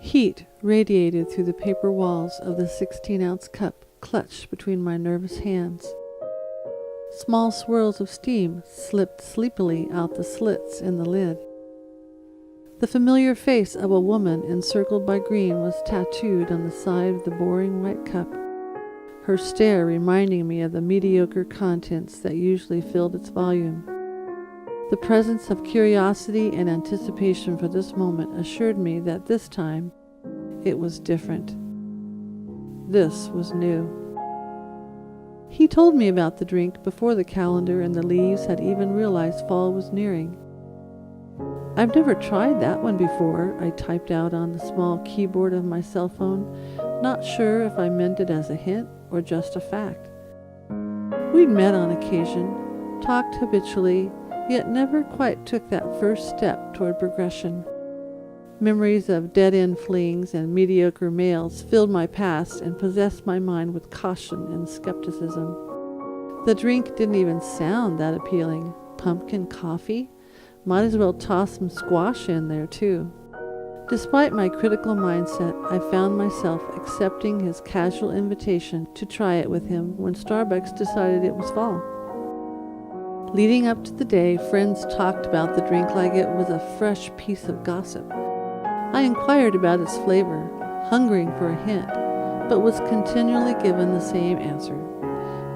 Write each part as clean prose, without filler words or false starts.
Heat radiated through the paper walls of the 16-ounce cup clutched between my nervous hands. Small swirls of steam slipped sleepily out the slits in the lid. The familiar face of a woman encircled by green was tattooed on the side of the boring white cup, her stare reminding me of the mediocre contents that usually filled its volume. The presence of curiosity and anticipation for this moment assured me that this time it was different. This was new. He told me about the drink before the calendar and the leaves had even realized fall was nearing. "I've never tried that one before," I typed out on the small keyboard of my cell phone, not sure if I meant it as a hint or just a fact. We'd met on occasion, talked habitually, yet never quite took that first step toward progression. Memories of dead-end flings and mediocre males filled my past and possessed my mind with caution and skepticism. The drink didn't even sound that appealing. Pumpkin coffee? Might as well toss some squash in there, too. Despite my critical mindset, I found myself accepting his casual invitation to try it with him when Starbucks decided it was fall. Leading up to the day, friends talked about the drink like it was a fresh piece of gossip. I inquired about its flavor, hungering for a hint, but was continually given the same answer.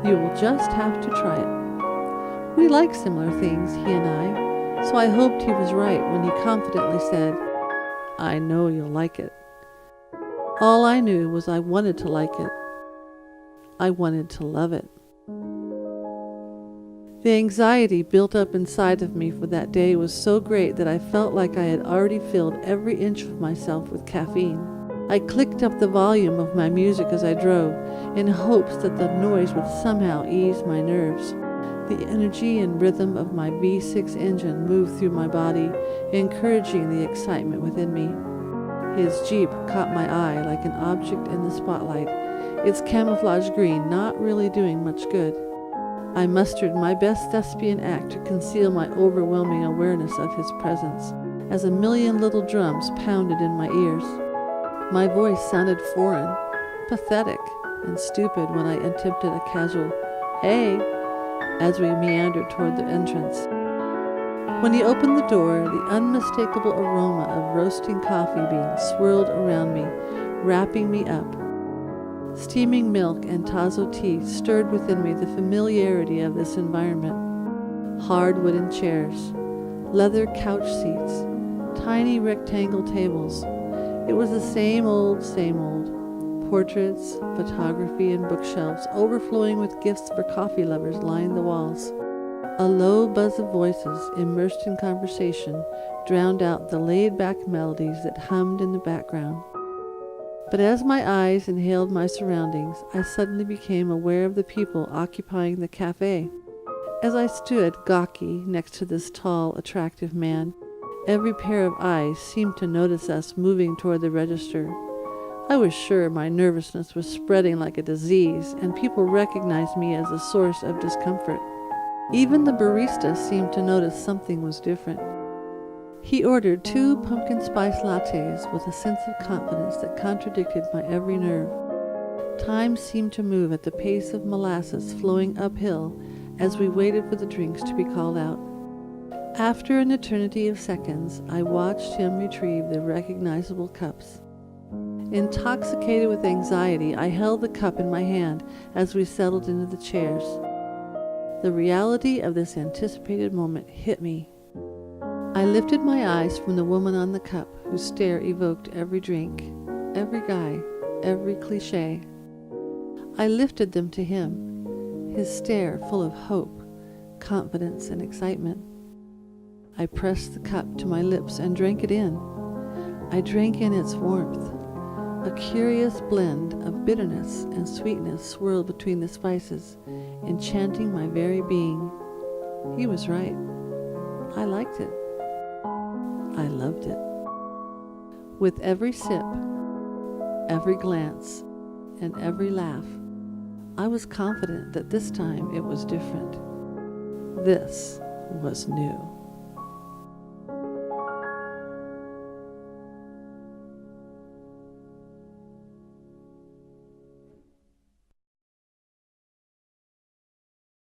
"You will just have to try it." We like similar things, he and I, so I hoped he was right when he confidently said, "I know you'll like it." All I knew was I wanted to like it. I wanted to love it. The anxiety built up inside of me for that day was so great that I felt like I had already filled every inch of myself with caffeine. I clicked up the volume of my music as I drove, in hopes that the noise would somehow ease my nerves. The energy and rhythm of my V6 engine moved through my body, encouraging the excitement within me. His Jeep caught my eye like an object in the spotlight, its camouflage green not really doing much good. I mustered my best thespian act to conceal my overwhelming awareness of his presence, as a million little drums pounded in my ears. My voice sounded foreign, pathetic, and stupid when I attempted a casual, "Hey," as we meandered toward the entrance. When he opened the door, the unmistakable aroma of roasting coffee beans swirled around me, wrapping me up. Steaming milk and tazo tea stirred within me the familiarity of this environment. Hard wooden chairs, leather couch seats, tiny rectangle tables. It was the same old, same old. Portraits, photography, and bookshelves overflowing with gifts for coffee lovers lined the walls. A low buzz of voices, immersed in conversation, drowned out the laid-back melodies that hummed in the background. But as my eyes inhaled my surroundings, I suddenly became aware of the people occupying the cafe. As I stood gawky next to this tall, attractive man, every pair of eyes seemed to notice us moving toward the register. I was sure my nervousness was spreading like a disease, and people recognized me as a source of discomfort. Even the barista seemed to notice something was different. He ordered 2 pumpkin spice lattes with a sense of confidence that contradicted my every nerve. Time seemed to move at the pace of molasses flowing uphill as we waited for the drinks to be called out. After an eternity of seconds, I watched him retrieve the recognizable cups. Intoxicated with anxiety, I held the cup in my hand as we settled into the chairs. The reality of this anticipated moment hit me. I lifted my eyes from the woman on the cup, whose stare evoked every drink, every guy, every cliché. I lifted them to him, his stare full of hope, confidence, and excitement. I pressed the cup to my lips and drank it in. I drank in its warmth. A curious blend of bitterness and sweetness swirled between the spices, enchanting my very being. He was right. I liked it. I loved it. With every sip, every glance, and every laugh, I was confident that this time it was different. This was new.